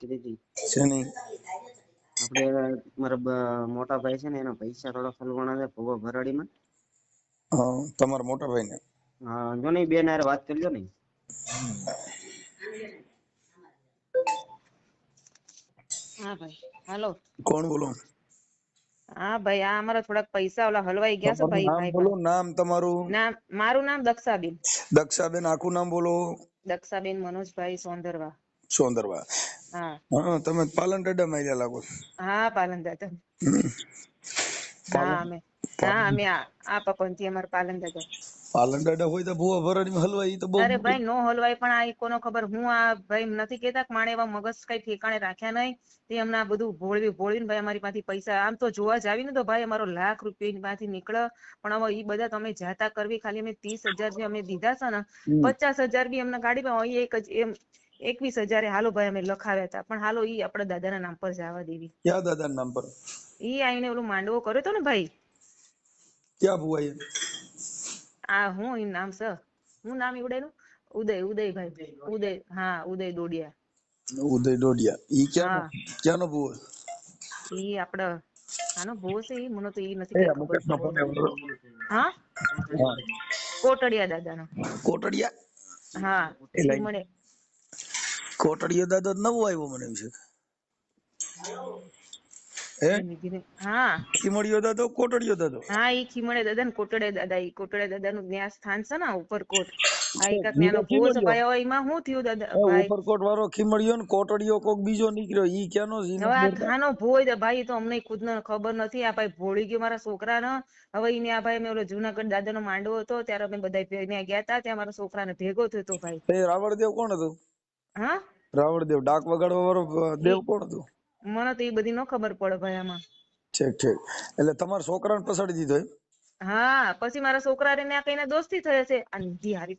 કરી હતી શેની? આપણે મારા મોટા ભાઈ છે ને એના પૈસા થોડા ફલવાના છે ભૂવો ભરાડીમાં. તમારા મોટા ભાઈ ને? હા જો ને બેન હારે વાત કરજો ને. હા ભાઈ હાલો. કોણ બોલો? હા ભાઈ આ અમારા થોડાક પૈસા ઓલા હલવાઈ ગયા છે તમારું ભાઈ. નામ ભાઈ બોલો. નામ તમારું? નામ મારું નામ દક્ષાબેન. દક્ષાબેન આખું નામ બોલો. દક્ષાબેન મનોજભાઈ સોંદરવા. સોંદરવા. હા હા તમે પાલન ટેડા માં લાગો. હા પાલન દાદા. હા અમે હા અમે આ પપનથી અમાર પાલન દાદા. પાલન ટેડા હોય તો ભૂવા ભરાડી હલવાઈ તો બહુ. અરે ભાઈ નો હલવાય પણ આ કોનો ખબર. હું આ ભાઈ નથી કેતા માણે એવા મગજ કઈ ઠેકાણે રાખ્યા નહીં. તે હમણાં બધું ભોળવીને ભાઈ અમારી પાસેથી પૈસા આમ તો જોવા જ આવી ને તો ભાઈ અમારો લાખ રૂપિયા માંથી નીકળે. પણ હવે ઈ બધા તમે જાતા કરવી ખાલી અમે 30,000 જે અમે દીધા છે ને 50,000 બી અમને ગાડીમાં એક જ એમ 21,000 હાલો ભાઈ અમે લખાવ્યા હતા. પણ હાલો ઈ આપડા દાદાના નામ પર જવા દેવી. ક્યાં દાદાના નામ પર? ઈ આઈને ઓલું માંડવો કર્યો તો ને ભાઈ. ક્યાં ભુવાઈ? આ હું ઈ નામ છે. હું નામ ઈવડેનું? ઉદયભાઈ ઉદય. હા ઉદય દોડિયા. ઉદય ડોડિયા. ઈ હા ક્યાંનો ભુવો? ઈ આપડે આનો ભૂવો છે ઈ મને તો ઈ નથી કઈ ખબર. હા કોટડિયા દાદાનો. કોટડિયા? હા ઈ મને કોટડિયો દાદો નવો આવ્યો મને એમ છે. હે હા ખીમડિયો દાદો કોટડિયો દાદો? હા ઈ ખીમડે દાદા ને કોટડે દાદા. ઈ કોટડે દાદા નું ન્યા સ્થાન છે ને ઉપરકોટ. આ એક નાનો ભૂવો છે ભાઈ. હવે એમાં શું થયું દાદા ભાઈ? ઉપરકોટ વાળો ખીમડિયો ને કોટડિયો કોક બીજો નીકળ્યો. ઈ ક્યાંનો છે? હવે આ ખાનો ભૂવો ભાઈ તો અમને ખુદ ને ખબર નથી. આ ભાઈ ભોળી ગયો મારા છોકરાને. હવે ઈને આ ભાઈ મેં ઓલો જુનાગઢ દાદાનો માંડવો હતો ત્યારે અમે બધા ત્યાં ગયા હતા. ત્યાં મારા છોકરાને ભેગો થયો હતો ભાઈ. રાવળદેવ કોણ હતું? હા રાવળદેવ ડાક વગાડવા વાળો દેવ કોણ હતું? મને તો એ બધી ન ખબર પડે ભાઈ આમાં. ઠીક ઠીક. એટલે તમારા છોકરાને પસાડી દીધો એમ? હા પછી મારા છોકરાને ત્યાં કઈને દોસ્તી થઈ હશે. આની હારી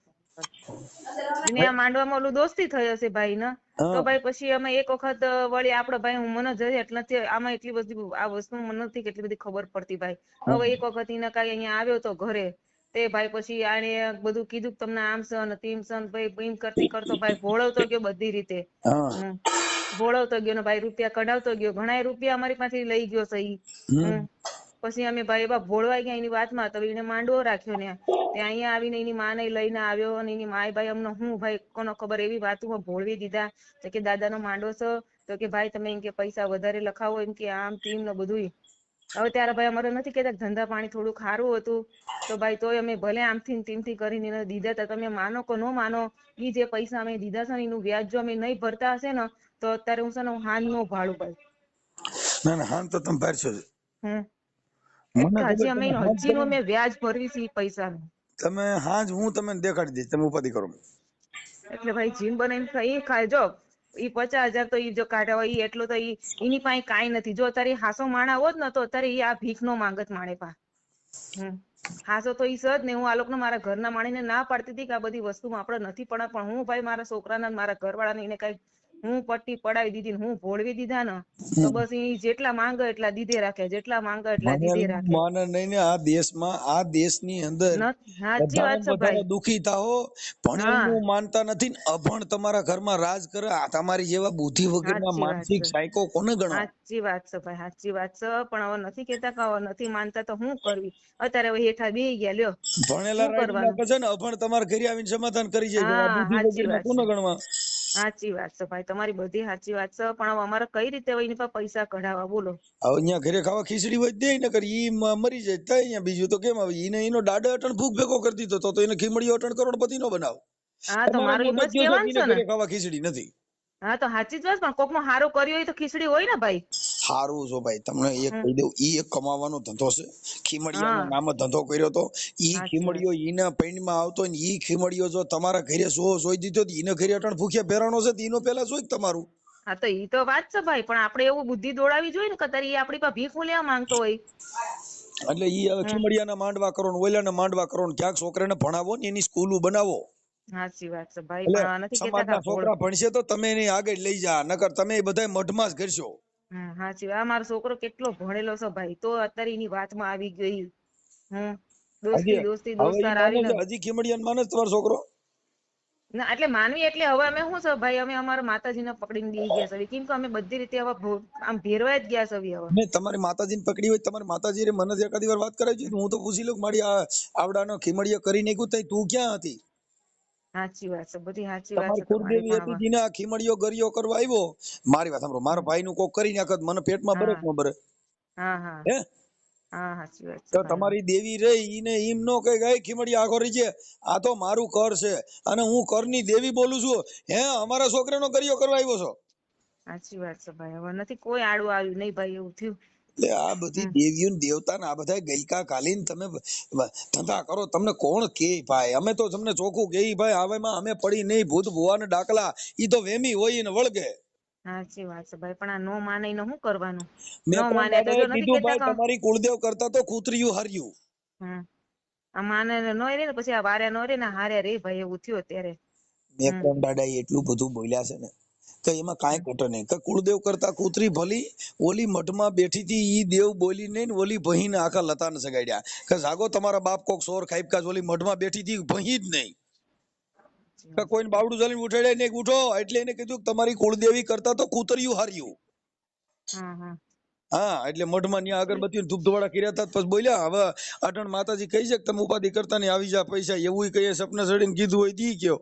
એને આ માંડવામાં ઓલું દોસ્તી થઈ હશે ભાઈ ને. તો ભાઈ પછી અમે એક વખત વળી આપડે ભાઈ હું મને જઈ એટલે નથી આમાં એટલી બધી આ વસ્તુ મને નથી કેટલી બધી ખબર પડતી ભાઈ. હવે એક વખત એને કઈ અહીંયા આવ્યો તો ઘરે. તે ભાઈ પછી આને બધું કીધું તમને આમ છે ને તેમ છે ભાઈ એમ કરતો ભાઈ ભોળવતો ગયો બધી રીતે. ભોળવતો ગયો ને ભાઈ રૂપિયા કઢાવતો ગયો. ઘણા રૂપિયા અમારી પાસેથી લઈ ગયો છે ઈ. પછી અમે ભાઈ એવા ભોળવાઈ ગયા એની વાતમાં તો એને માંડવો રાખ્યો ને ત્યાં અહીંયા આવીને એની માને લઈને આવ્યો અને એની માય ભાઈ અમને હું ભાઈ કોનો ખબર એવી વાતોમાં ભોળવી દીધા. તો કે દાદાનો માંડવો છે તો કે ભાઈ તમે એમ કે પૈસા વધારે લખાવો એમ કે આમ તેમ ને બધું. હવે ત્યારે ભાઈ અમારે નથી કેતા ધંધા પાણી થોડું ખારું હતું તો ભાઈ તોય અમે ભલે આમથી તેમથી કરીને દીધા હતા. તમે માનો કે ન માનો ઈ જે પૈસા અમે દીધા છે ને એનું વ્યાજ જો અમે નહીં ભરતા હશે ને તો અત્યારે હું છે ને હાન નો ભાડું ભાઈ. ના ના હાન તો તમે ભરશો જ. હજી અમે હજી નો મેં વ્યાજ ભરવી છે ઈ પૈસાનું. તમે હાજ હું તમને દેખાડી દઈશ. તમે ઉપાધિ કરો. એટલે ભાઈ જીમ બનાવીને ઈ ખાય જો ઈ 50,000 તો ઈ જો કાઢ્યા હોય ઈ એટલું તો ઈ એની પાસે કાંઈ નથી. જો અત્યારે હાસો માણા હોત ને તો અત્યારે ઈ આ ભીખ નો માંગત માણે પા. હાસો તો ઈ સજ ને હું આ લોકોને મારા ઘરના માણીને ના પાડતી હતી કે આ બધી વસ્તુમાં આપણે નથી પણ હું ભાઈ મારા છોકરાના મારા ઘરવાળાને એને કઈ હું પટ્ટી પડાવી દીધી હું ભોળવી દીધા ને તો બસ ઈ જેટલા માંગે એટલા દીધે રાખે. જેટલા માંગે એટલા દીધે રાખે. માને નહીં ને આ દેશમાં આ દેશની અંદર સાચી વાત છે વધારે ભાઈ. દુખી થાઓ. ભણેલું માનતા નથી ને અભણ તમારા ઘરમાં રાજ કરે. આ તમારી જેવા બુદ્ધિ વગરના માનસિક સાયકો કોને ગણો? સાચી વાત છે ભાઈ. સાચી વાત છે પણ હવે નથી કેતા કે હવે નથી માનતા તો હું કરવી. અત્યારે હવે હેઠા બેહી ગયા લ્યો. ભણેલા રાજીલા છે ને અભણ તમારા ઘરે આવીને સમાધાન કરી જાય. આ બુદ્ધિ વગરના કોને ગણવા? સાચી વાત છે ભાઈ. તમારી બધી સાચી વાત છે પણ હવે અમારે કઈ રીતે એની પાસે પૈસા કઢાવવા બોલો? હવે અહીંયા ઘરે ખાવા ખીચડી હોય દે ને કરી ઈ મરી જાય થાય અહીંયા. બીજું તો કેમ આવે? એનો દાડો અટણ ભૂખ ભેગો કરી દીધો તો એને ખીમડીઓ અટણ કરોડપતિ નો બનાવ. હા તો મારું એમ જ કહેવાનું છે ને. ઘરે ખાવા ખીચડી નથી. હા તો સાચી જ વાત પણ કોક નું હારું કર્યું હોય તો ખીચડી હોય ને ભાઈ. સારું છો ભાઈ. તમને એક કહી દઉં ઈ એક કમાવાનો ધંધો છે. ખીમડિયાના નામે ધંધો કર્યો તો ઈ ખીમડિયો ઈના પૈણમાં આવતો ને ઈ ખીમડિયો જો તમારા ઘરે જોઈ દીધો ઈને ઘરે અટણ ભૂખ્યા ભેરાણો છે ઈનો પેલા જોઈ તમારું. હા તો ઈ તો વાત છે ભાઈ પણ આપણે એવું બુદ્ધિ દોડાવી જોઈએ ને કે તારી આપણી પાસે ભીખ લેવા માંગતો હોય. એટલે ઈ હવે ખીમડિયાના માંડવા કરો ને ઓલાના માંડવા કરો ને ક્યાંક છોકરાને ભણાવો ને એની સ્કૂલો બનાવો. સાચી વાત છે ભાઈ એટલે પણ નથી કેતા સમાજના છોકરા ભણશે તો તમે એને આગળ લઈ જા. નકર તમે બધા મઢમાં જ કરશો. સાચી વાત. મારો છોકરો કેટલો ભણેલો છે ભાઈ તો અત્યારે એની વાતમાં આવી ગઈ. દોસ્તી દોસ્તાર આવીને હજી ખીમડિયાને માને તમારો છોકરો? ના એટલે માનવી એટલે હવે અમે શું છે ભાઈ, અમે અમારા માતાજીને પકડીને બેસી ગયા છે, કેમ કે અમે બધી રીતે હવે આમ ભેરવાઈ જ ગયા છે હવે. ને તમારી માતાજીને પકડી હોય, તમારી માતાજી મને એકાદી વાર વાત કરાવી છે, હું તો પૂછી લઉં મારી આ આવડાનો ખીમડિયો કરી નાખ્યું તઈ તું ક્યાં હતી? સાચી વાત છે, બધી સાચી વાત તમારી છે તમારી કુળદેવી પણ હતી હવે. જેને આ ખીમડિયો ગરિયો કરવા આવ્યો. મારી વાત સાંભળો, મારા ભાઈ નું કોક કરી નાખત, મને પેટમાં બરે હા ન બરે? હા હા હે? હા સાચી વાત છે તો ભાઈ. તમારી દેવી રહી ઈને એમ નો કહે ગઈ ખીમડિયા આખો રહી છે, આ તો મારું કર છે અને હું કરની દેવી બોલું છું. હે અમારા છોકરાનો ગરિયો કરવા આવ્યો છો? સાચી વાત છે ભાઈ, હવે નથી કોઈ આડું આવ્યું નહીં ભાઈ, એવું થયું. એટલે આ બધી દેવીઓ દેવતા ને આ બધા ગઈકા કાલીન તમે ધંધા કરો, તમને કોણ કે ભાઈ? અમે તો તમને ચોખ્ખું કે ભાઈ, આવેમાં અમે પડી નહીં, ભૂત ભુવા ને ડાકલા ઈ તો વેમી હોય ને વળગે. સાચી વાત છે ભાઈ, પણ આ નો માને ને શું કરવાનું? મેં નો કોણ માને તો દાદાએ જો નથી કીધું કેતા ભાઈ, તમારી કુળદેવ કરતા તો કૂતરીયું હાર્યું. આ માને નો રે ને પછી આ વાર્યા નો રે ને હારે રે ભાઈ, એવું થયું અત્યારે. મેં કોણ દાદા એટલું બધું બોલ્યા છે ને કે એમાં કાંઈ ઘટે નહીં, કે કુળદેવ કરતા કૂતરી ભલી. ઓલી મઠમાં બેઠી હતી ઈ દેવ બોલી નહીં ને ઓલી ભહીને આખા લતાને સગાડ્યા કે જાગો, તમારા બાપ કોક સોર ખાઈપકા ઓલી મઠમાં બેઠી હતી ભહી જ નહીં. કે કોઈને બાવડું ચાલીને ઉઠાડ્યા નહીં, ઉઠો એટલે એને કીધું તમારી કુળદેવી કરતા તો કૂતરિયું હાર્યું. હા, એટલે મઢમાં ત્યાં અગરબત્તી ધૂપ ધોવાડા કર્યા હતા, પછી બોલ્યા હવે અટણ માતાજી કહી છે કે તમે ઉપાધિ કરતા નહીં, આવી જા પૈસા, એવું કહીએ સપને ચડીને કીધું હોય દી કયો.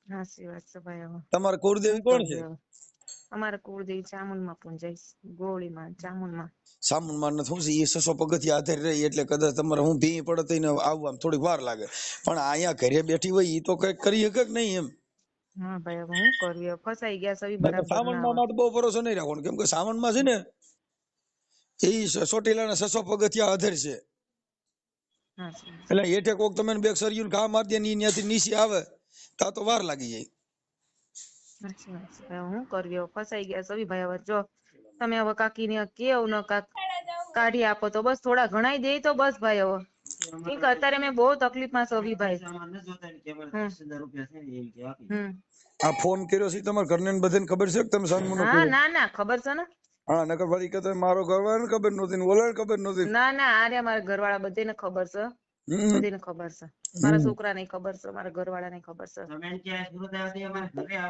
સાચી વાત છે ભાઈ, હવે તમારા કુળદેવી શું કોણ છે? કરવું હવે? અમારા કુળદેવી ચામુંડમાં પણ જઈશ, ગોળીમાં ચામુંડમાં. સામુંડમાં શું છે, એ 600 પગથિયા આધાર રહી એટલે કદાચ તમારે હું ભી પડે ને આવવામાં થોડીક વાર લાગે, પણ અહીંયા ઘરે બેઠી હોય એ તો કઈક કરી શકે કે નહીં એમ. હા ભાઈ, હવે હું કરવી? હવે ફસાઈ ગયા સવી નકર બરાબર ના સાવનમાં આવે. તો બહુ ભરોસો નહીં રાખવાનો, કેમ કે સાવનમાં છે ને એ ચોટીલાના 600 પગથિયા આધાર છે. સાચી વાત એટલે હેઠે કોક તમે બે સરિયું ઘા મારી દે ને ત્યાંથી નીચે આવે તો વાર લાગી જાય. સાચી વાત છે ભાઈ, હું કરવી? હવે ફસાઈ ગયા સવી ભાઈ, હવે જો તમે હવે કાકીને કેવું ને કાક કાઢી આપો તો બસ, થોડા ઘણાય દે તો બસ ભાઈ. હવે કેમ કે અત્યારે મેં બહુ તકલીફમાં સવી ભાઈ. આ ફોન કર્યો છે તમારા ઘરને બધાને ખબર છે કે તમે સાનમુનો હા કર્યો? ના ના ખબર છે ને. હા, નકર ફરી કે મારો ઘરવાળાને ખબર નહોતી ને ઓલાને ખબર નહોતી. ના ના, આરે મારા ઘરવાળા બધાને ખબર છે, બધાને ખબર છે. મારા છોકરાને ખબર છે, મારા ઘરવાળાને ખબર છે.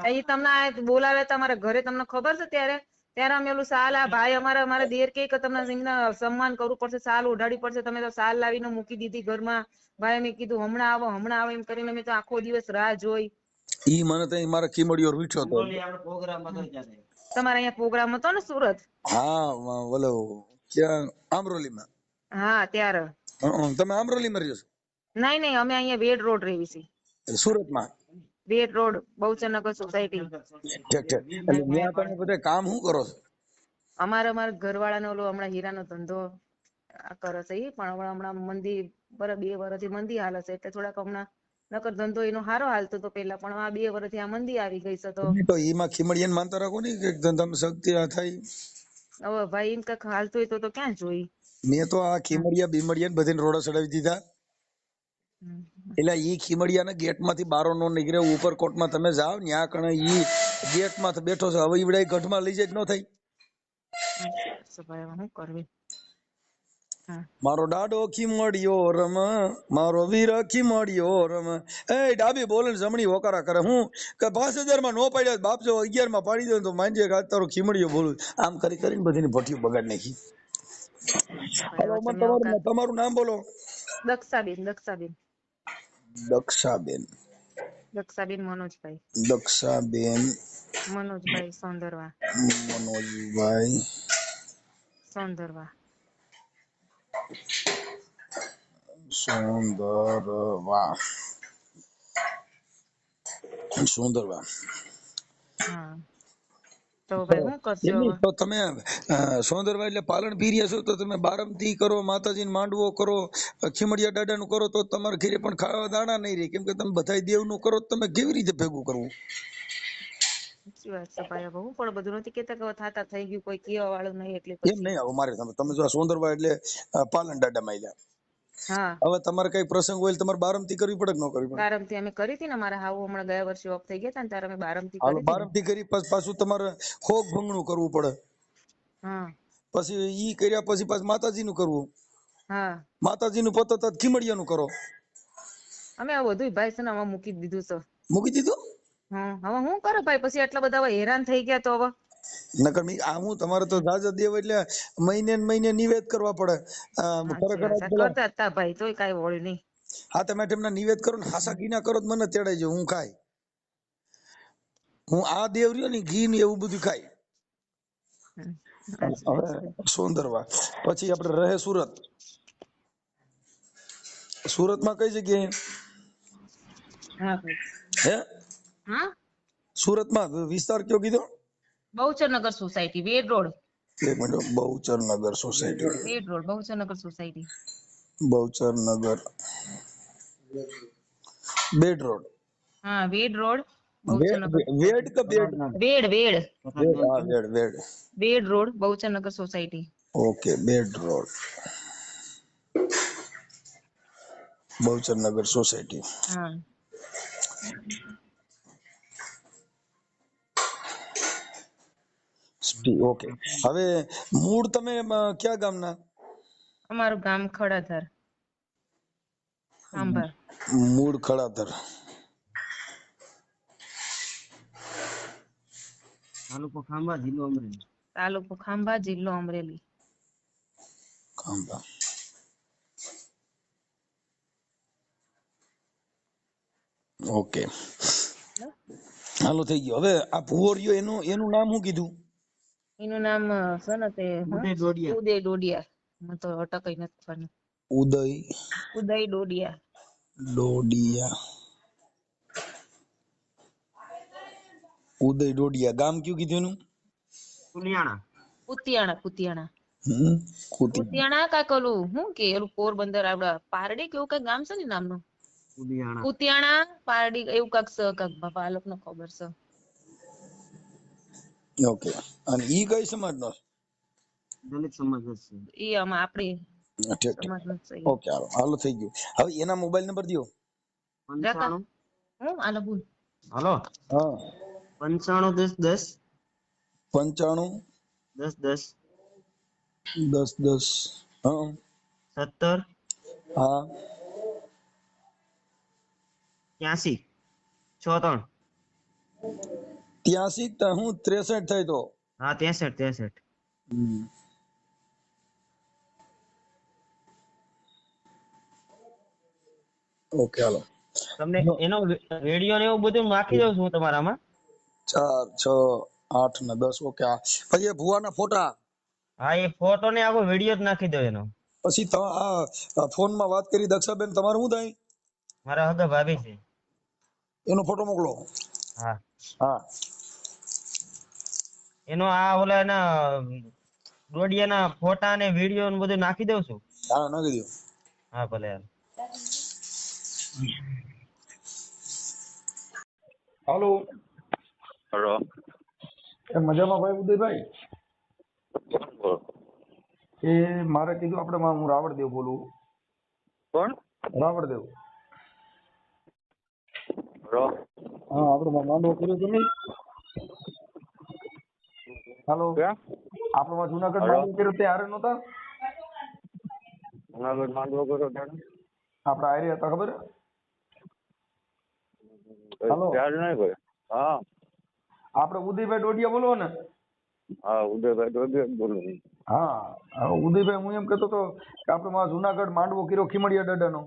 એ તમને બોલાવે તમારા ઘરે, તમને ખબર છે? ત્યારે અમે ઓલું સાલ, આ ભાઈ અમારા દેર કે તમને સન્માન કરવું પડશે, સાલ ઉડાડી પડશે, તમે તો સાલ લાવીને મૂકી દીધી ઘરમાં. ભાઈ મેં કીધું હમણાં આવો એમ કરીને મેં તો આખો દિવસ રાહ જોઈ. ઈ મને તો મારા ખીમડીઓ રૂઠ્યો હતો. તમારે અહીંયા પ્રોગ્રામ હતો ને સુરત? હા, બોલો ક્યાં? આમરોલીમાં. હા ત્યારે. તમે આમરોલીમાં રહ્યો છો? નહીં, અમે અહીંયા વેડ રોડ રેવી છીએ. સુરતમાં? વેડ રોડ બહુચરનગર સોસાયટી. ઠીક ઠીક. એટલે ત્યાં તમે બધા કામ શું કરો છો? અમારા ઘરવાળાનો ઓલો હમણાં હીરાનો ધંધો કરે છે, ઈ પણ હમણાં મંદી 2 વર્ષથી મંદી હાલે છે, એટલે થોડાક હમણાં, નકર ધંધો એનો સારો હાલતો હતો પેલા, પણ આ 2 વર્ષથી આ મંદી આવી ગઈ છે. તો એમાં ખીમડિયાને માનતા રાખો ને કે ધંધામાં શક્તિ થાય. હવે ભાઈ એમ કઈક હાલતું હોય તો ક્યાં જોઈ. મેં તો આ ખીમડિયા બીમડિયા બધાને રોડા ચડાવી દીધા. એટલે ઈ ખીમડિયાના ગેટમાંથી બારો નો નીકળે, ઉપર કોટમાં તમે જાઓ ત્યાં કણે ઈ ગેટમાં બેઠો છે, હવે ઈવડાઈ ગઢમાં લઈ જાય ન થાય. શું કરવી? મારો દાડો ખીમડિયો રમ, મારો વીર ખીમડિયો રમ. એ ડાબી બોલે જમણી હોકારા કરે. હું કે 5000 માં નો પાડ્યા, બાપ જો 11 માં પાડી દે તો માંજે તારો ખીમડિયો બોલું. આમ કરી કરીને બધીની ભઠ્ઠીઓ બગાડ નાખી. હાલો, તમારું નામ બોલો. દક્ષાબેન. દક્ષાબેન. દક્ષાબેન મનોજભાઈ. દક્ષાબેન મનોજભાઈ સોંદરવા. મનોજભાઈ સોંદરવા. સુંદરવા. હા, તો ભાઈ શું કરશો હવે? તો તમે સોંદરવા એટલે પાલન પીર્યા છો, તો તમે બારમતી કરો, માતાજીને માંડવો કરો, ખીમડિયા દાદાનું કરો, તો તમારા ઘરે પણ ખાવા દાણા નહીં રહે, કેમ કે તમે બધા દેવનું કરો તમે કેવી રીતે ભેગું કરવું? સાચી વાત છે ભાઈ, હવે હું પણ બધું નથી કેતા કે થાતા થઈ ગયું, કોઈ કેવા વાળું નહીં, એટલે એમ પછી નહીં. હવે મારે તમે જો સોંદરવા એટલે પાલન દાદા માં હા, હવે તમારે કઈ પ્રસંગ હોય તમારે બારમતી કરવી પડે કે ન કરવી પડે? બારમતી અમે કરી હતી ને, મારા હાવ હમણાં ગયા વર્ષે ઓફ થઈ ગયા હતા ને ત્યારે અમે બારમતી હાલો, કરી હતી. બારમતી કરી પાછું તમારે ખોગ ભંગણું કરવું પડે. હા, પછી ઈ કર્યા પછી પાછું માતાજીનું કરવું. હા, માતાજીનું પતો તો ખીમડિયાનું કરો. અમે આ બધું ભાઈ છે ને અમે મૂકી દીધું છે. મૂકી દીધું? હવે હું કરે ભાઈ પછી આટલા બધા હવે હેરાન થઈ ગયા તો હવે નકર આ હું તમારે તો જાજા દેવ એટલે મહિને ને મહિને નિવેદ કરવા પડે. ખરેખર આજ પેલા કરતા હતા ભાઈ તોય કાઈ વળ્યું નહીં. હા તમે તેમના નિવેદ કરો ને હાસા ઘી ના કરો તો મને તેડાઈ જાય હું ખાય. હું આ દેવ રહ્યો ને ઘી ને એવું બધું ખાય. હવે સોંદરવા પછી આપણે રહે સુરત. સુરત માં કઈ જગ્યાએ? હા ભાઈ. હે હા સુરત માં વિસ્તાર કયો કીધો? Bahucharnagar society Ved road. એક minute, Bahucharnagar society. Ved road Bahucharnagar society. Bahucharnagar bed road. હા વેડ રોડ વેડ કે બેડ? વેડ વેડ હા Ved Ved. Ved road Bahucharnagar society. Okay bed road Bahucharnagar society. હા ઓકે. હવે મૂળ તમે ક્યાં ગામના? અમારું ગામ ખડાધર ખાંભા. મૂળ ખડાધર. તાલુકો ખાંભા જિલ્લો અમરેલી. તાલુકો ખાંભા જિલ્લો અમરેલી. ખાંભા. ઓકે હાલો થઈ ગયો. હવે આ ભુવોરિયો એનું નામ શું કીધું? એનું નામ છે ને તે ઉદય ડોડિયા. મને તો અટકઈ નથી થવાનું. ઉદય ડોડિયા. ડોડિયા. ઉદય ડોડિયા. ગામ કયું કીધું એનું? કુતિયાણા. કુતિયાણા કાક ઓલું શું કે ઓલું પોરબંદર આપડા પારડી કેવું કઈ ગામ છે ને નામનું? કુતિયાણા પારડી એવું કાક છે કાક બાપા આ લોકોને ખબર છે. ઓકે. અને ઈ કઈ સમાજનો? દલિત સમાજ છે. ઈ આમાં આપણી ઠીક સમાજનો છે. ઓકે હાલો થઈ ગયું. હવે એના મોબાઈલ નંબર દયો. 95 હું આલો બોલ. હાલો. હા 95 10 95 10 10 10 હા 17 હા 83 63. 83 તો હું 63 થાય તો? હા 63. ઓકે હાલો. તમને એનો રેડિયો ને એવું બધું નાખી દઉં છું તમારામાં. 4 6 8 ને 10 ઓકે. પછી એ ભુવાના ફોટા? હા એ ફોટો ને આખો વિડિયો જ નાખી દો એનો. પછી આ ફોનમાં વાત કરી દક્ષાબેન તમારું શું થાય? મારા હગા ભાભી છે. એનો ફોટો મોકલો. હા હા એનો આ ઓલા એના ડોડિયાના ફોટા ને વિડિયો ને બધું નાખી દઉં છું. હા નાખી દો. હા ભલે. હાલો. હેલો. મજામાં ભાઈ ઉદયભાઈ? એ મારે કીધું આપણે હું રાવળદેવ બોલું. કોણ? રાવળદેવ. રો. હા આપણે માંડવો કર્યો છે નહીં? હાલો. ક્યાં? આપણે જુનાગઢ માંડવો કર્યો તે હારે નહોતા? જુનાગઢ માંડવો કર્યો ત્યારે? આપણે હારે હતા ખબર? હાલો. ત્યારે નહીં કોઈ. હા આપણે ઉદયભાઈ ડોડિયા બોલો ને? હા ઉદયભાઈ ડોડિયા બોલું. હા ઉદયભાઈ હું એમ કહેતો હતો કે આપણે જુનાગઢ માંડવો કર્યો ખીમડિયા દાદાનો.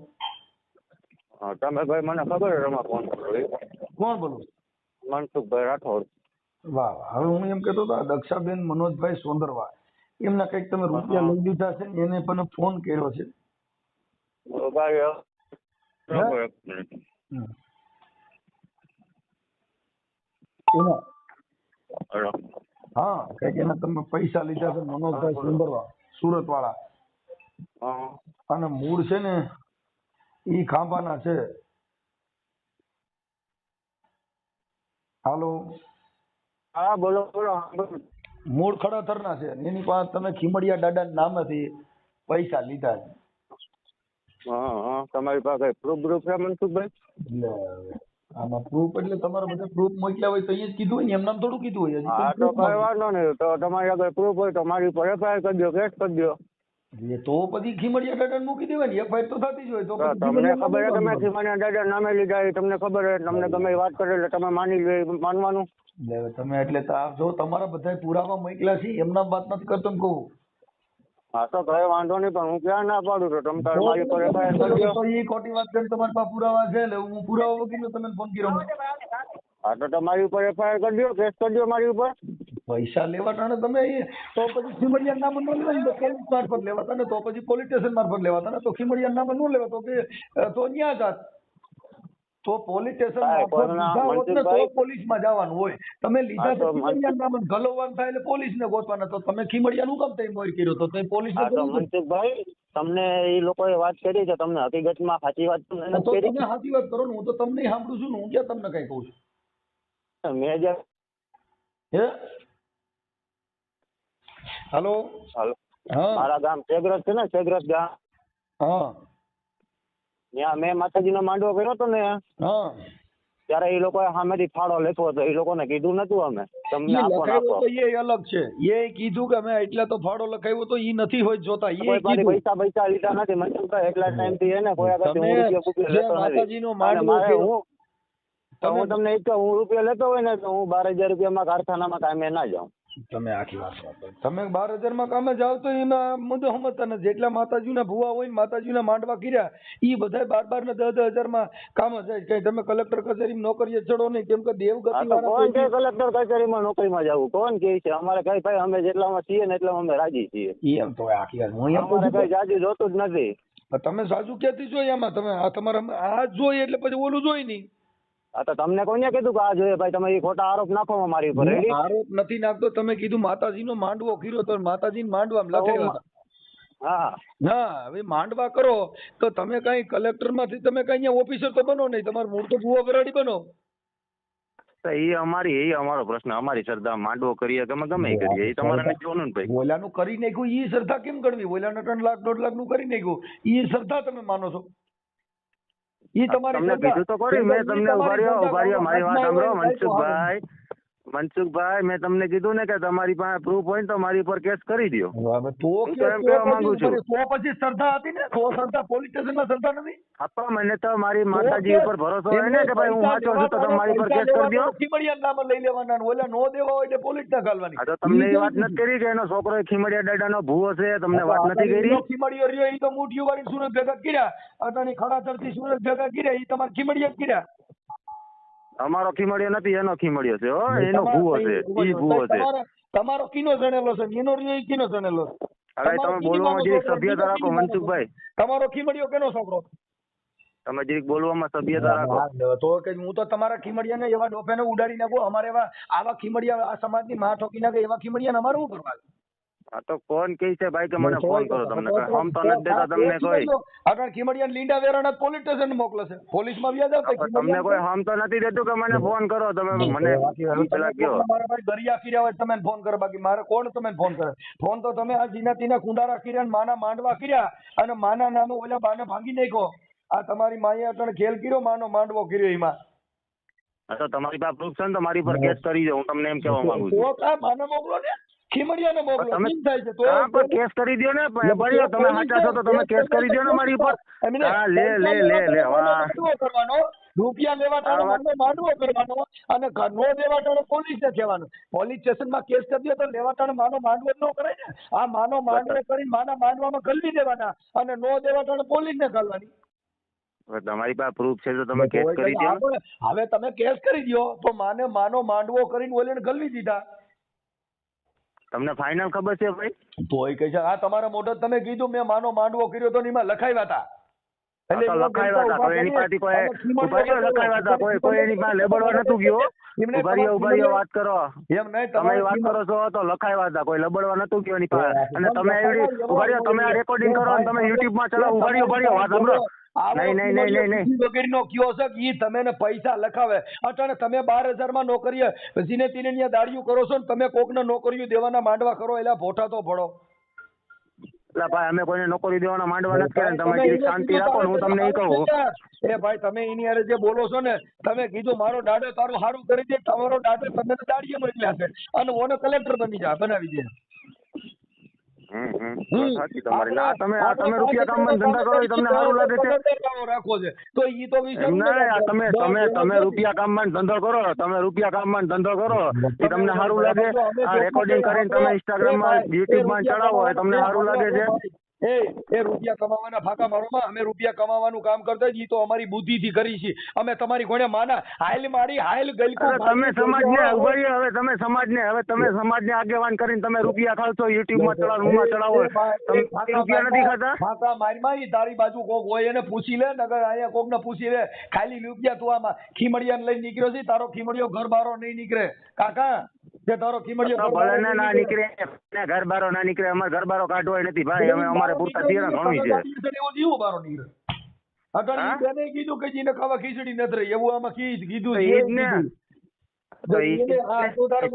હા તમે ભાઈ મને ખબર છે એમાં ફોન કર્યો. કોણ બોલું? મનસુખભાઈ રાઠોડ. વાહ. હવે હું એમ કહેતો હતો દક્ષાબેન મનોજભાઈ સોંદરવા એમના કંઈક તમે રૂપિયા લઈ દીધા છે ને એને પણ ફોન કર્યો છે. હા કઈક એના તમે પૈસા લીધા છે મનોજભાઈ સોંદરવા સુરત વાળા. અને મૂળ છે ને ઈ ખાંભાના છે. હાલો. હા બોલો બોલો. મૂળ ખડાથરના છે. એની પાસે તમે ખીમડિયા દાદાના નામેથી પૈસા લીધા છે. હા તમારી પાસે પ્રૂફ છે મનસુખભાઈ? આમાં પ્રૂફ એટલે તમારે બધા પ્રૂફ મોકલ્યા હોય તો અહીંયા જ કીધું હોય ને એમ નામ થોડું કીધું હોય. હા તો કઈ વાંધો નહીં. તો તમારી આગળ પ્રૂફ હોય તો મારી ઉપર એફઆઈઆર કરી દો, કેસ કરી દો. તો પછી ખીમડિયા દાદા મૂકી દેવાની એફઆઈઆર તો થતી જ હોય. તો તો પછી તમને ખીમડિયા ખબર છે તમે મૂકવાનું. ખીમડિયા દાદા નામે લીધા એ તમને ખબર છે તમને ગમે એ વાત કરે એટલે તમે માની લો એ માનવાનું. એટલે તમે એટલે જો તમારા બધા પુરાવા મોકલ્યા છે એમના વાત નથી કરતો ને કહું. હા તો કઈ વાંધો નહીં પણ હું ક્યાં ના પાડું છું તમે તારે મારી પર એફઆઈઆર કરી દો. તો એ ખોટી વાત કરીને તમારા પાસે પુરાવા છે એટલે હું પુરાવા વગરનો તમને ફોન કર્યો. હા તો તમારી ઉપર એફઆઈઆર કરી દો કેસ કરી દો મારી ઉપર. પૈસા લેવા ટાણે તમે તો પછી ખીમડિયા નામ ન લેવાય તો પોલીસ મારફત લેવાતા ને તો પછી પોલીસ સ્ટેશન મારફત લેવાતા ને તો ખીમડિયા નામ ન લેવા તો ન્યા જાત તો પોલીસ સ્ટેશન મારફત લીધા હોત ને તો પોલીસમાં જવાનું હોય. તમે લીધા તો ખીમડિયા નામ ગલોવાનું થાય એટલે પોલીસને ગોતવાના તો તમે ખીમડિયા નું કામ તમે મોર કર્યો તો તમે પોલીસને તો મનસુખભાઈ તમને એ લોકોએ વાત કરી છે તમને હકીકતમાં સાચી વાત તો નથી તો કરી. તમે સાચી વાત કરો ને હું તો તમને સાંભળું છું ને હું ક્યાં તમને કઈ કહું છું. મેં જે હે હાલો હા મારા ગામ શેગરસ છે ને શેગરસ ગામ હા ત્યાં મેં માતાજીનો માંડવો કર્યો હતો ને હા ત્યારે એ લોકોએ સામેથી ફાળો લેતો હતો એ લોકોને કીધું નતું અમે તમને ઈ આપો લખાવ્યો આપો તો એ અલગ છે. એ કીધું કે અમે એટલે તો ફાળો લખાવ્યો તો ઈ નથી હોય જોતા. એ કોઈ મારી કીધું પૈસા લીધા નથી મનસુખભાઈ એટલા ટાઈમ થી એને કોઈ આગળ હું રૂપિયા ફૂકી જે લેતો નથી. માતાજીનો અને માંડવો મારે છે હું તમને એક હું રૂપિયા લેતો હોય ને તો હું 12,000 રૂપિયામાં કારખાનામાં કામે ના જાઉં. તમે આખી વાત કરો. તમે 12,000 માં કામે જાવ તો એમાં મુદ્દો સમજતા નથી. જેટલા માતાજીના ભુવા હોય ને માતાજીના માંડવા કર્યા ઈ બધા 12,000 ને 10,000 માં કામ જાય. કઈ તમે કલેક્ટર કચેરીમાં નોકરીએ ચડો નહીં કેમ કે દેવગતિ આ તો કોણ કે કલેક્ટર કચેરીમાં નોકરીમાં જવું કોણ કે છે અમારે કઈ ભાઈ અમે જેટલામાં છીએ ને એટલામાં અમે રાજી છીએ. એમ તો આખી વાત હું એમ અમારે કહું કઈ જાજુ જોતું જ નથી. છું તમે સાચું ક્યાંથી જોઈ એમાં તમે આ તમારા આ જોઈએ એટલે પછી ઓલું જોઈ નહીં. આ તો તમને કોને કીધું કે આ જોઈએ ભાઈ તમે એ ખોટા આરોપ નાખો મારી ઉપર હું આરોપ નથી નાખતો. તમે કીધું માતાજીનો માંડવો કર્યો તો માતાજીના માંડવામાં લખાવ્યા હતા. હા હા હવે માંડવા કરો તો તમે કઈ કલેક્ટર માંથી તમે કઈ અહીંયા ઓફિસર તો બનો નહીં. તમારું મૂળ તો ભુવા બરાડી બનો. તો એ અમારો પ્રશ્ન અમારી શ્રદ્ધા માંડવો કરીએ કે અમે ગમે એ કરીએ એ તમારે નથી જોવાનું ને ભાઈ. ઓલાનું કરી નાખ્યું ઈ શ્રદ્ધા કેમ કરવી? ઓલાને 3 લાખ 1.5 લાખ નું કરી નાખ્યું ઈ શ્રદ્ધા તમે માનો છો? ઈ તમારી તમને કીધું તો ખરી મેં તમને ઉભા રહ્યો મારી વાત સાંભળો મનસુખભાઈ મેં તમને કીધું ને કે તમારી પાસે પ્રૂફ હોય ને તો મારી પર કેસ કરી દો. તો એમ કહેવા માંગુ છું. તો પછી શ્રદ્ધા હતી ને તો શ્રદ્ધા પોલીસ સ્ટેશનમાં શ્રદ્ધા નથી. આપો મને તો મારી માતાજી ઉપર ભરોસો હોય ને કે ભાઈ હું સાચો છું તો તમે મારી પર કેસ કરી દો. ખીમડિયા નામ લઈ લેવાના ઓલા નો દેવા હોય એટલે પોલીસ ના ગાલવાની. આ તો તમને એ વાત નથી કરી કે એનો છોકરો ખીમડિયા દાદાનો ભૂવો છે તમને વાત નથી કરી. ખીમડિયો રહ્યો ઈ તો મુઠીઓ વાળી સુરત ભેગા કર્યા અટાણી ખડાતરથી સુરત ભેગા કર્યા ઈ તમારે ખીમડિયા કર્યા. અમારો ખીમડિયો નથી એનો ખીમડિયો છે હો એનો ભૂવો છે ઈ ભૂવો છે. તમારો કિનો જણેલો છે એનો રહ્યો ઈ કિનો જણેલો છે. હવે તમે બોલવામાં જરીક સભ્યતા રાખો મનસુખભાઈ. તમારો ખીમડિયો કેનો છોકરો? તમે જરીક બોલવામાં સભ્યતા રાખો. તો કે હું તો તમારા ખીમડિયાને એવા ડોફેને ઉડાડી નાખું. અમારે એવા આવા ખીમડિયા આ સમાજની માં ઠોકી નાખે એવા ખીમડિયાને અમારે શું કરવા? આ તો કોણ કહે છે ભાઈ કે મને ફોન કરો તમને હમ તો નથી દેતા તમને કોઈ. આગળ ખીમડિયા લીંડા વેરાણા પોલીસ સ્ટેશન મોકલે છે. પોલીસમાં વ્યાજ આવતા તમને કોઈ હમ તો નથી દેતું કે મને ફોન કરો તમે મને પેલા કયો. મારા ભાઈ દરિયા કર્યા હોય તમે ફોન કરો બાકી મારે કોણ તમે ફોન કરે? ફોન તો તમે આ જીના તીના કુંડારા કર્યા ને માના માંડવા કર્યા અને માના નામે ઓલા બાને ભાંગી નાખ્યો. આ તમારી માએ અટણ ખેલ કર્યો માનો માંડવો કર્યો એમાં. તો તમારી પાસે પ્રૂફ છે ને તો મારી પર કેસ કરી દો હું તમને એમ કહેવા માંગુ છું. તો માને મોકલો ને ખીમડિયાને મોકલો. તમે થાય છે તો પણ કેસ કરી દો ને ભાઈ તમે સાચા છો તો તમે કેસ કરી દો ને મારી ઉપર. હા લે વાહ કરવાનો રૂપિયા લેવા ટાણે માંડવો કરવાનો અને નો દેવા ટાણે પોલીસને કહેવાનું. પોલીસ સ્ટેશનમાં કેસ કરી દો તો લેવા ટાણે માનો માંડવો ન કરાય ને. આ માનો માંડવો કરીને માના માંડવામાં ગલવી દેવાના અને નો દેવા ટાણે પોલીસને ગાલવાની. તમારી પાસે પ્રૂફ છે તો તમે કેસ કરી દો. હવે તમે કેસ કરી દો તો માને માનો માંડવો કરીને ઓલીને ગલવી દીધા. તમને ફાઇનલ ખબર છે ભાઈ? તોય કહે છે આ તમારા મોઢે તમે કીધું મેં માનો માંડવો કર્યો તો એમાં લખાવ્યા હતા. લખાવ્યા હતા કોઈ એની પાસે કોઈ લખાવ્યા હતા કોઈ એની પાસે લેબડવા નતું ગયો. ઉભા રહ્યો વાત કરો એમ નહીં તમે વાત કરો છો તો લખાવ્યા હતા કોઈ લબડવા નતું ગયો એની પાસે. અને તમે ઉભા રહ્યો તમે આ રેકોર્ડિંગ કરો અને તમે યુટ્યુબ માં ચલાવો. ઉભા રહ્યો વાત સાંભળો. નહીં વગેરેનો કયો છે કે ઈ તમે પૈસા લખાવે અટાણે તમે 12,000 માં નોકરીએ જીને તીને ન્યા દાડિયું કરો છો ને તમે કોકને નોકરીઓ દેવાના માંડવા કરો એલા ભોઠા તો ભળો. એટલે ભાઈ અમે કોઈને નોકરી દેવાના માંડવા નથી કર્યા. તમે જરીક શાંતિ રાખો ને હું તમને એ કહું. એ ભાઈ તમે એની હારે જે બોલો છો ને તમે કીધું મારો દાડો તારું સારું કરી દે તમારો દાડો તમને દાડિયે મોકલ્યા છે અને ઓને કલેક્ટર બનાવી દે. સાચી તમારી. તમે રૂપિયા કામમાં ધંધા કરો એ તમને સારું લાગે છે? રાખો છે તો ઈ તો વિચાર તમે રૂપિયા કામમાં ધંધો કરો, તમે રૂપિયા કામમાં ધંધો કરો એ તમને સારું લાગે? આ રેકોર્ડિંગ કરીને તમે ઇન્સ્ટાગ્રામમાં યુટ્યુબમાં ચડાવો એ તમને સારું લાગે છે? એ રૂપિયા કમાવાના ફાકા મારોમાં અમે રૂપિયા કમાવાનું કામ કરતા ઈ તો અમારી બુદ્ધિથી કરી છે. અમે તમારી કોણે માના હાલ મારી હાલ ગલકું તમે સમાજને હવે તમે સમાજને આગેવાન કરીને તમે રૂપિયા ખાવશો, યુટ્યુબમાં ચડાવો, તમે રૂપિયા નથી ખાતા? ફાકા મારીમાં ઈ તારી બાજુ કોક હોય એને પૂછી લે, નગર અહીંયા કોક ને પૂછી લે. ખાલી રૂપિયા તું આમાં ખીમડિયાને લઈને નીકળ્યો છે, તારો ખીમડિયો ઘર બારો નહીં નીકળે કાકા. જે તારો ખીમડિયો ભલે ના નીકળે, ઘર બારો ના નીકળે, અમારે ઘર બારો કાઢવો નથી ભાઈ, અમે અમારે પૂરતા થિયરા ઘણું છે. જીવો બારો નીકળે. અટલ બેને કીધું કે જીને ખાવા ખીચડી નથી રહી એવું આમાં કીધું છે.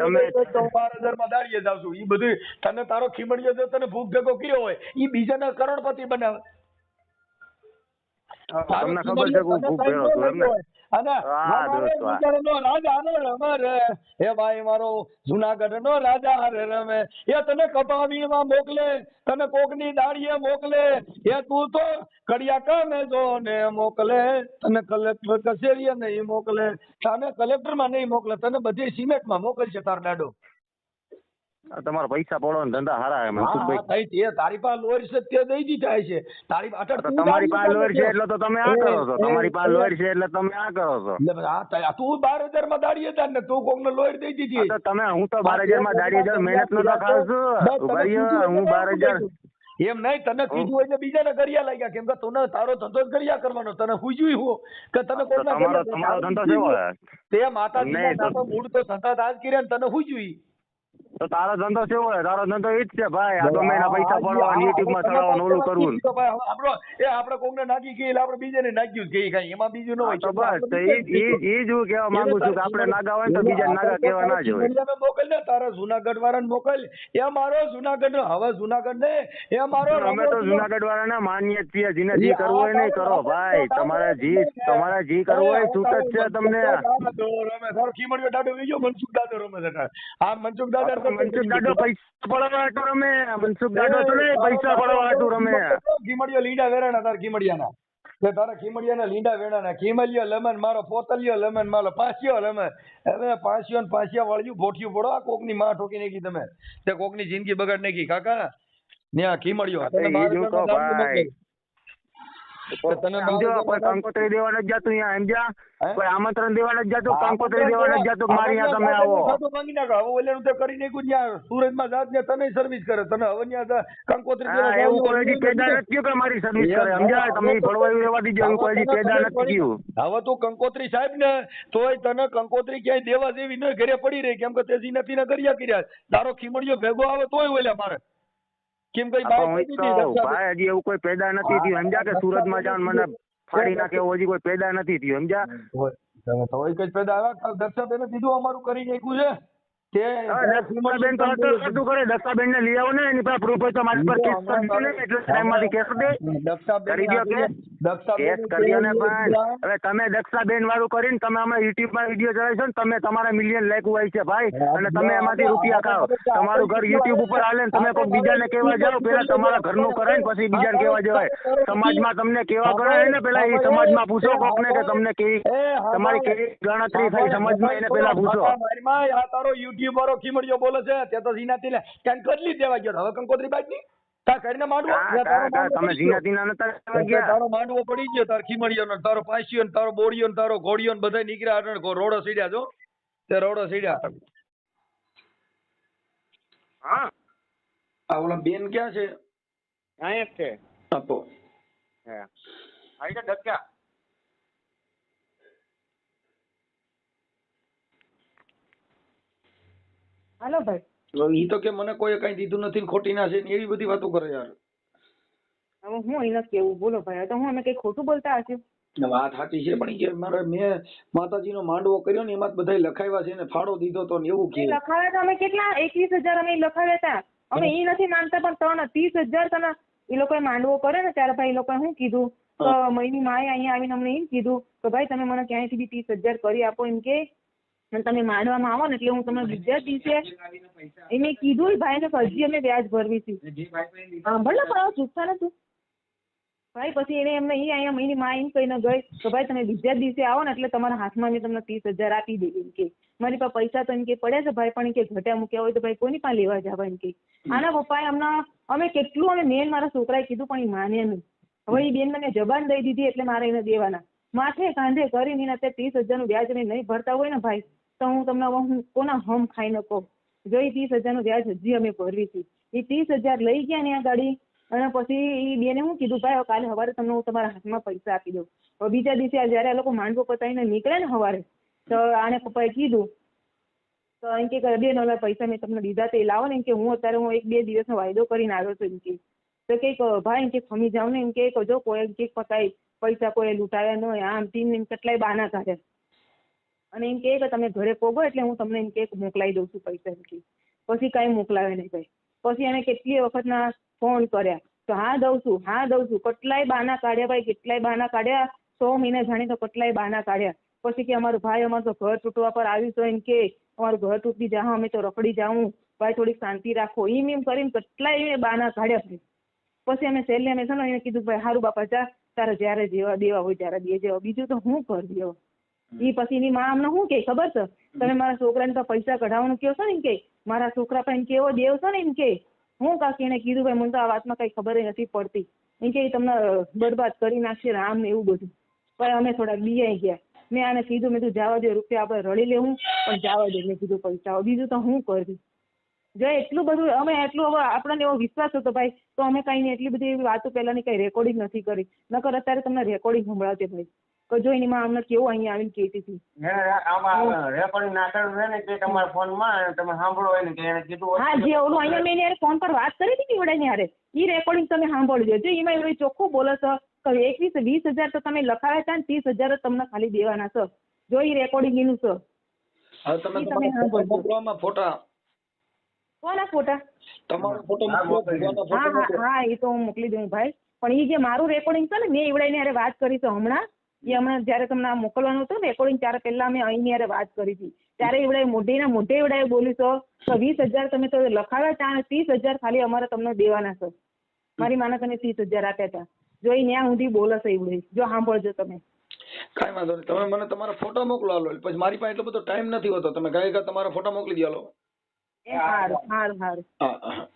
તમે 12,000 માં દાડીએ જાવ છું. ઈ બધું તને તારો ખીમડિયો જો તને ભૂખ ભેગો કર્યો હોય ઈ બીજાને કરોડપતિ બનાવે. તમને ખબર છે ભૂખ ભેગો છું એમને? હે ભાઈ મારો જુનાગઢ નો રાજા રે રમે, એ તને કપાવીમાં મોકલે, તને કોકની દાડીએ મોકલે, એ તું તો કડિયા કામે જો ને મોકલે, તને કલેક્ટર કચેરીએ નહીં મોકલે, તને કલેક્ટર માં નહીં મોકલે, તને બધી સિમેન્ટ માં મોકલશે તાર દાડો. તમારા પૈસા પડો ધંધા હારા મનસુખભાઈ. તારી પાસે લોહર છે તે દઈ દીધા છે. તમારી પાસે લોહર છે એટલે તો તમે આ કરો છો, તમારી પાસે લોહર છે એટલે તમે આ કરો છો. તું 12,000 માં દાડીએ જા ને તું કોક ને લોહર દઈ દીધી. હું તો 12,000 માં દાડીએ મહેનત નો તો ખાવ છું. હું 12,000 એમ નહીં, તને કીધું હોય ને બીજાને કર્યા લાગ્યા, કેમ કે તું તારો ધંધો જ કર્યા કરવાનો. તને પૂછ્યું હું કે તને તમારો ધંધો કેવો તે માતાજી મૂળ તો ધંધા આજ કર્યા ને તને પૂછ્યું. તો તારો ધંધો કેવો હોય? તારો ધંધો ઈ જ છે ભાઈ, આ ગમે એના પૈસા પડવા યુટ્યુબ માં ચડાવવાનું ઓલું કરવું. આપણે કોકને નાખી ગઈ આપણે બીજાને નાખ્યું કે કઈ એમાં બીજું ન હોય. તો બસ ઈ જ હું કહેવા માંગુ છું કે આપણે નાગા હોય તો બીજા નાગા કહેવા ના જોઈએ. મોકલ ને તારા જુનાગઢ વાળાને મોકલ. એ મારો જુનાગઢ હવે જુનાગઢ ને એ મારો. અમે તો જુનાગઢ વાળાને માનીએ જ છીએ, જેને જી કરવું હોય નહીં કરો ભાઈ. તમારે જી કરવું હોય છૂટ જ છે તમને. ખીમડિયો દાદો બીજો મનસુખ દાદો રમે છે. આ મનસુખ દાદા મનસુખ દાદો પૈસા પડવા હાટુ રમે. મનસુખ દાદો તો નહીં પૈસા પડવા હાટુ રમે. ખીમડિયો લીંડા વેરાણા તાર ખીમડિયાના, તારા ખીમડિયાના લીંડા વેરાણા. ખીમલિયો લમન મારો, પોતલિયો લમન મારો, પાસિયો લમન. હવે પાસિયો ને પાસિયા વાળ્યું ભોઠિયું પડો. આ કોકની માં ઠોકી નાખી તમે, તે કોકની જિંદગી બગાડ નાખી કાકા. ત્યાં ખીમડિયો કંકોત્રી દેવા નથી જતું, અહીંયા સમજ્યા? કોઈ આમંત્રણ દેવા નથી જતું, કંકોત્રી દેવા નથી જતું. મારી અહીંયા તમે આવો કરી નાખ્યું ત્યાં સુરતમાં જાત ને તને સર્વિસ કરે. તને હવે ત્યાં કંકોત્રી એવું કોઈ હજી પેદા નથી થયું કે મારી સર્વિસ કરે, સમજ્યા? તમે ફળવાયું રહેવા દીજો, એવું કોઈ હજી પેદા નથી થયું. હવે તું કંકોત્રી સાહેબ ને તોય તને કંકોત્રી ક્યાંય દેવા જેવી ન ઘરે પડી રહી, કેમ કે તેજી નથી ને કર્યા કર્યા. તારો ખીમડિયો ભેગો આવે તોય ઓલ્યા મારે કેમ કઈ ભાઈ હજી એવું કોઈ પેદા નથી થયું, સમજ્યા? કે સુરત માં જાવ મને ફાડી નાખે એવું હજી કોઈ પેદા નથી થયું, સમજ્યા? તો એક જ પેદા આવ્યા. દક્ષાબેન કીધું અમારું કરી નાખ્યું છે. દક્ષાબેન તો હતું કરે, દક્ષાબેન ને લઈ આવો ને, એની પાસે પ્રૂફ હોય તો મારી પર કેસ કરી દે, એટલે ટાઈમ માંથી કેસ દે કરી દો કે કેસ કરી ને. પણ હવે તમે દક્ષાબેન વાળું કરીને તમે અમે યુટ્યુબ માં વિડીયો ચડાવીશો ને, તમે તમારા મિલિયન લાઈક હોય છે ભાઈ, અને તમે એમાંથી રૂપિયા ખાઓ. તમારું ઘર યુટ્યુબ ઉપર હાલે ને તમે કોઈ બીજાને કહેવા જાઓ, પેલા તમારા ઘરનું કરાય ને પછી બીજાને કહેવા જવાય. સમાજમાં તમને કેવા કરાય ને પેલા એ સમાજમાં પૂછો કોક ને કે તમને કેવી તમારી કેવી ગણતરી થઈ સમાજમાં, એને પેલા પૂછો. તારો યુટ્યુબ વાળો ખીમડિયો બોલે છે તે તો ઝીનાથી લે કંકોત્રી દેવા ગયો. હવે કંકોત્રી બાદ ની તા કરીને માંડવો તમે ઝીનાથી ના નતા ગયા. તારો માંડવો પડી ગયો, તાર ખીમડિયો ને તારો પાસિયો ને તારો બોડિયો ને તારો ઘોડિયો ને બધા નીકળ્યા. રોડો સીડ્યા જો તે રોડો સીડ્યા. હા આ ઓલા બેન ક્યાં છે? અહીંયા છે. આપો હે આઈ જા ડક્યા. હાલો ભાઈ. ઈ તો કે મને કોઈ કઈ દીધું નથી, ખોટી ના છે એવી બધી વાતો કરે યાર. હવે હું એને કેવું બોલો ભાઈ, તો હું અમે કઈ ખોટું બોલતા હશે? વાત સાચી છે પણ કે મારે મેં માતાજીનો માંડવો કર્યો ને એમાં બધા લખાવ્યા છે ને ફાળો દીધો તો ને એવું કે લખાવ્યા હતા. અમે કેટલા 21,000 અમે લખાવ્યા હતા. અમે એ નથી માનતા પણ 30,000 તને એ લોકોએ માંડવો કરે ને ત્યારે ભાઈ એ લોકોએ શું કીધું કે મહિની માએ અહીંયા આવીને અમને એમ કીધું કે ભાઈ તમે મને ક્યાંયથી બી 30,000 કરી આપો એમ કે. અને તમે માંડવામાં આવો ને એટલે હું તમને બીજા જ દિવસે એને કીધું ભાઈ ને કે હજી અમે વ્યાજ ભરવી છે. ભલે પણ ચૂકતા નથી ભાઈ. પછી એને એમને અહીંયા એની માં એમ કહીને ગઈ કે ભાઈ તમે બીજા દિવસે આવો ને એટલે તમારા હાથમાં મેં તમને 30,000 આપી દે એમ કે. મારી પાસે પૈસા તો એમ કે પડ્યા છે ભાઈ, પણ કે ઘટ્યા મૂક્યા હોય તો ભાઈ કોની પાસે લેવા જવા એમ કે. આના પપ્પાએ હમણાં અમે કેટલું અને મેં મારા છોકરાએ કીધું પણ એ માને નહીં. હવે એ બેન મને જબાન દઈ દીધી એટલે મારે એને દેવાના. માથે કાંધે કરીને અત્યારે 30,000 નું વ્યાજ અમે નહીં ભરતા હોય ને ભાઈ તો હું તમને હું કોના હમ ખાઈને કહું. જો એ 30,000 નું વ્યાજ હજી અમે ભરવી છે. એ 30,000 લઈ ગયા ને આ ગાડી અને પછી એ બેને શું કીધું ભાઈ કાલે સવારે તમને હું તમારા હાથમાં પૈસા આપી દઉં. હવે બીજા દિવસે જયારે આ લોકો માંડવો પતાવીને નીકળે ને સવારે તો આને પપ્પાએ કીધું તો એમ કે બેન હવે પૈસા મેં તમને દીધા તે લાવો ને એમ કે હું અત્યારે હું 1-2 દિવસનો વાયદો કરીને આવ્યો છું એમ કે. તો કંઈક ભાઈ એમ કે ખમી જાવ ને એમ કે જો કોઈ કંઈક પતાય પૈસા કોઈ લૂંટાયા ન હોય આમ ટીમ એમ કેટલાય બહાના કાઢે અને એમ કે તમે ઘરે પોગો એટલે હું તમને એમ કે મોકલાવી દઉં છું પૈસા એમ કે. પછી કાંઈ મોકલાવે નહીં ભાઈ. પછી એને કેટલી વખતના ફોન કર્યા તો હા દઉં છું કેટલાય બહાના કાઢ્યા ભાઈ, કેટલાય બહાના કાઢ્યા. 100 મહિને જાણી તો કેટલાય બહાના કાઢ્યા. પછી કે અમારું ભાઈ અમારું તો ઘર તૂટવા પર આવ્યું તો એમ કે અમારું ઘર તૂટી જા અમે તો રખડી જાઉં ભાઈ, થોડીક શાંતિ રાખો એમ કરીને કેટલાય બહાના કાઢ્યા ભાઈ. પછી અમે છેલ્લે અમે છે ને એને કીધું ભાઈ સારું બાપા જા તારે જ્યારે જેવા દેવા હોય ત્યારે દેજે, બીજું તો હું કરવી હવે. એ પછી એની માં અમને શું કે ખબર છે, તમે મારા છોકરાને તો પૈસા કઢાવવાનું કહો છો ને એમ કે મારા છોકરા પાસે કેવો દેવ છો ને એમ કે. હું કાકી એને કીધું ભાઈ મને તો આ વાતમાં કઈ ખબર નથી પડતી એમ કે તમને બરબાદ કરી નાખશે રામ ને એવું બધું. પણ અમે થોડાક બીજાઈ ગયા. મેં આને કીધું મેં તું જવા દે રૂપિયા આપણે રડી લેવું પણ જવા દે મેં કીધું પૈસા, બીજું તો હું કરવી. જો એટલું બધું અમે એટલું હવે આપણને એવો વિશ્વાસ હતો ભાઈ તો અમે કઈ નહીં એટલી બધી એવી વાતો પહેલાની કઈ રેકોર્ડિંગ નથી કરી. નકર અત્યારે તમને રેકોર્ડિંગ સંભળાવતી ભાઈ કે જો એની માં અમને કેવું અહીંયા આવીને કહેતી હતી. રેકોર્ડિંગ નાખેલું છે ને કે તમારા ફોનમાં તમે સાંભળો હોય ને કે એને કીધું. હા જે ઓલું અહીંયા મેં એને ફોન પર વાત કરી હતી વડાની હારે એ રેકોર્ડિંગ તમે સાંભળજો. જો એમાં એવું ચોખ્ખું બોલે છે કે 21-20 હજાર તો તમે લખાવ્યા હતા ને 30,000 તમને ખાલી દેવાના છે. જો એ રેકોર્ડિંગ એનું છે. તમે સાંભળજો. ફોટા કોના ફોટા? તમારો ફોટો હા એ તો હું મોકલી દઉં ભાઈ. પણ એ જે મારું રેકોર્ડિંગ છે ને મેં એવડાની હારે વાત કરી છે હમણાં જયારે તમને આ મોકલવાનું હતું રેકોર્ડિંગ ત્યારે પહેલા અમે અહીંની હારે વાત કરી હતી ત્યારે એવડાએ મોઢે એવડાએ બોલ્યું છો કે 20,000 તમે તો લખાવ્યા ત્યાં 30,000 ખાલી અમારે તમને દેવાના છે. મારી માને તમે 30,000 આપ્યા હતા. જો એ ન્યા સુધી બોલે છે એવડે. જો સાંભળજો તમે. કાંઈ વાંધો નહીં, તમે મને તમારા ફોટા મોકલો હાલો. પછી મારી પાસે એટલો બધો ટાઈમ નથી હોતો, તમે ગાય તમારા ફોટા મોકલી દો હાલો. સારું. હા.